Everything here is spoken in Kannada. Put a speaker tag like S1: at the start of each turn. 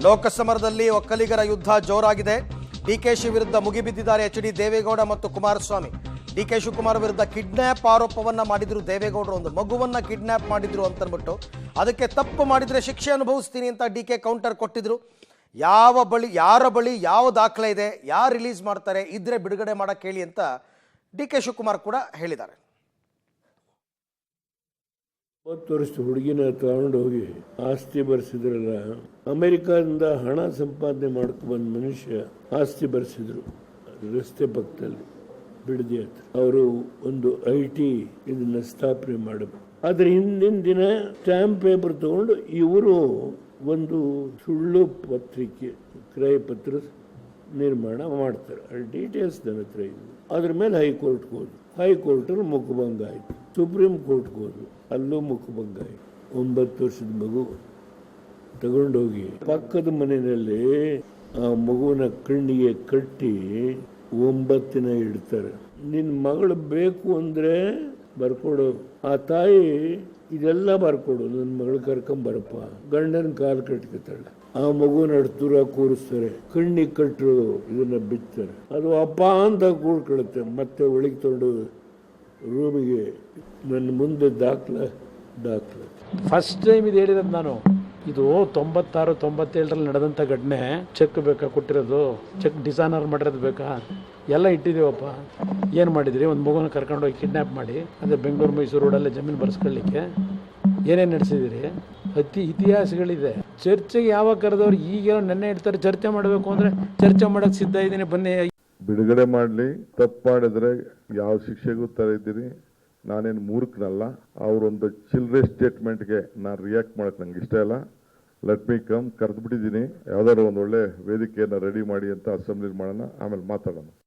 S1: ಲೋಕಸಮರದಲ್ಲಿ ಒಕ್ಕಲಿಗರ ಯುದ್ಧ ಜೋರಾಗಿದೆ. ಡಿಕೆಶಿ ವಿರುದ್ಧ ಮುಗಿಬಿದ್ದಿದ್ದಾರೆ ಎಚ್.ಡಿ. ದೇವೇಗೌಡ ಮತ್ತು ಕುಮಾರಸ್ವಾಮಿ. ಡಿಕೆ ಶಿವಕುಮಾರ್ ವಿರುದ್ಧ ಕಿಡ್ನಾಪ್ ಆರೋಪವನ್ನ ಮಾಡಿದ್ರು ದೇವೇಗೌಡರು. ಒಂದು ಮಗುವನ್ನ ಕಿಡ್ನಾಪ್ ಮಾಡಿದ್ರು ಅಂತಂದ್ಬಿಟ್ಟು ಅದಕ್ಕೆ ತಪ್ಪು ಮಾಡಿದ್ರೆ ಶಿಕ್ಷೆ ಅನುಭವಿಸ್ತೀನಿ ಅಂತ ಡಿಕೆ ಕೌಂಟರ್ ಕೊಟ್ಟಿದ್ರು. ಯಾರ ಬಳಿ ಯಾವ ದಾಖಲೆ ಇದೆ, ಯಾರು ರಿಲೀಸ್ ಮಾಡ್ತಾರೆ, ಇದ್ರೆ ಬಿಡುಗಡೆ ಮಾಡಕ್ಕೆ ಹೇಳಿ ಅಂತ ಡಿಕೆ ಶಿವಕುಮಾರ್ ಕೂಡ ಹೇಳಿದ್ದಾರೆ.
S2: 30 ವರ್ಷದ ಹುಡುಗಿನ ತಗೊಂಡು ಹೋಗಿ ಆಸ್ತಿ ಬರ್ಸಿದ್ರಲ್ಲ, ಅಮೆರಿಕದಿಂದ ಹಣ ಸಂಪಾದನೆ ಮಾಡ್ಕೊಂಡು ಬಂದ ಮನುಷ್ಯ ಆಸ್ತಿ ಬರ್ಸಿದ್ರು ರಸ್ತೆ ಪಕ್ಕದಲ್ಲಿ ಬಿಡದಿ ಹತ್ರ. ಅವರು ಒಂದು IT ಇದನ್ನ ಸ್ಥಾಪನೆ ಮಾಡಬೇಕು. ಅದ್ರ ಹಿಂದಿನ ದಿನ ಸ್ಟ್ಯಾಂಪ್ ಪೇಪರ್ ತಗೊಂಡು ಇವರು ಒಂದು ಸುಳ್ಳು ಪತ್ರಿಕೆ ಕ್ರಯ ಪತ್ರ ನಿರ್ಮಾಣ ಮಾಡ್ತಾರೆ. ಅಲ್ಲಿ ಡೀಟೇಲ್ಸ್ ನನ್ನ ಹತ್ರ ಇದೆ. ಅದ್ರ ಮೇಲೆ ಹೈಕೋರ್ಟ್ಗೆ ಹೋದ್ರು. ಹೈಕೋರ್ಟಲ್ಲಿ ಮುಖಭಂಗ ಆಯಿತು. ಸುಪ್ರೀಂ ಕೋರ್ಟ್ಗೆ ಹೋದ್ರು. ಅಲ್ಲೂ ಮುಖಭಂಗ ಆಯಿತು. 9 ವರ್ಷದ ಮಗು ತಗೊಂಡೋಗಿ ಪಕ್ಕದ ಮನೆಯಲ್ಲಿ ಆ ಮಗುವಿನ ಕಣ್ಣಿಗೆ ಕಟ್ಟಿ 9 ದಿನ ಇಡ್ತಾರೆ. ನಿನ್ನ ಮಗಳು ಬೇಕು ಅಂದರೆ ಬರ್ಕೊಡು. ಆ ತಾಯಿ ಇದೆಲ್ಲ ಬರ್ಕೊಡು, ನನ್ನ ಮಗಳು ಕರ್ಕೊಂಬರಪ್ಪ. ಗಂಡನ ಕಾಲು ಕಟ್ಕೊತಾಳೆ. ಆ ಮಗುನ ದೂರ ಕೂರಿಸ್ತಾರೆ. ಕಣ್ಣಿಗೆ ಕಟ್ಟರು ಇದನ್ನ ಬಿತ್ತಾರೆ. ಅದು ಅಪ್ಪ ಅಂತ ಕೂಡ್ಕೊಳುತ್ತೆ. ಮತ್ತೆ ಒಳಗೆ ತೊಗೊಂಡು ರೂಮಿಗೆ ನನ್ನ ಮುಂದೆ ದಾಖಲೆ
S3: ಫಸ್ಟ್ ಟೈಮ್ ಇದು ಹೇಳಿರೋದು ನಾನು. ಇದು 96-97 ನಡೆದಂಥ ಘಟನೆ. ಚೆಕ್ ಬೇಕಾ ಕೊಟ್ಟಿರೋದು? ಚೆಕ್ ಡಿಸಾನರ್ ಮಾಡಿರೋದು ಬೇಕಾ? ಎಲ್ಲ ಇಟ್ಟಿದ್ದೀವಪ್ಪ. ಏನು ಮಾಡಿದ್ರಿ? ಒಂದು ಮಗುನ ಕರ್ಕೊಂಡೋಗಿ ಕಿಡ್ನ್ಯಾಪ್ ಮಾಡಿ ಅದೇ ಬೆಂಗಳೂರು ಮೈಸೂರು ರೋಡಲ್ಲೇ ಜಮೀನು ಬರ್ಸ್ಕೊಳ್ಳಿಕ್ಕೆ ಏನೇನು ನಡೆಸಿದಿರಿ? ಇತಿಹಾಸಗಳಿದೆ. ಚರ್ಚೆಗೆ ಯಾವಾಗ ಕರೆದವ್ರು ಈಗೇನೋ ನೆನ್ನೆ ಹೇಳ್ತಾರೆ ಚರ್ಚೆ ಮಾಡಬೇಕು ಅಂದರೆ ಚರ್ಚೆ ಮಾಡೋಕ್ಕೆ ಸಿದ್ಧ ಇದ್ದೀನಿ, ಬನ್ನಿ.
S4: ಬಿಡುಗಡೆ ಮಾಡಲಿ. ತಪ್ಪು ಮಾಡಿದ್ರೆ ಯಾವ ಶಿಕ್ಷೆಗೂ ತರಿದ್ದೀರಿ. ನಾನೇನು ಮೂರ್ಖನಲ್ಲ. ಅವರೊಂದು ಚಿಲ್ಲರೆ ಸ್ಟೇಟ್ಮೆಂಟ್ಗೆ ನಾನು ರಿಯಾಕ್ಟ್ ಮಾಡೋಕ್ಕೆ ನಂಗೆ ಇಷ್ಟ ಇಲ್ಲ. Let me come. ಕರೆದು ಬಿಟ್ಟಿದ್ದೀನಿ. ಯಾವ್ದಾದ್ರು ಒಂದು ಒಳ್ಳೆ ವೇದಿಕೆಯನ್ನು ರೆಡಿ ಮಾಡಿ ಅಂತ ಅಸೆಂಬ್ಲಿ ಮಾಡೋಣ, ಆಮೇಲೆ ಮಾತಾಡೋಣ.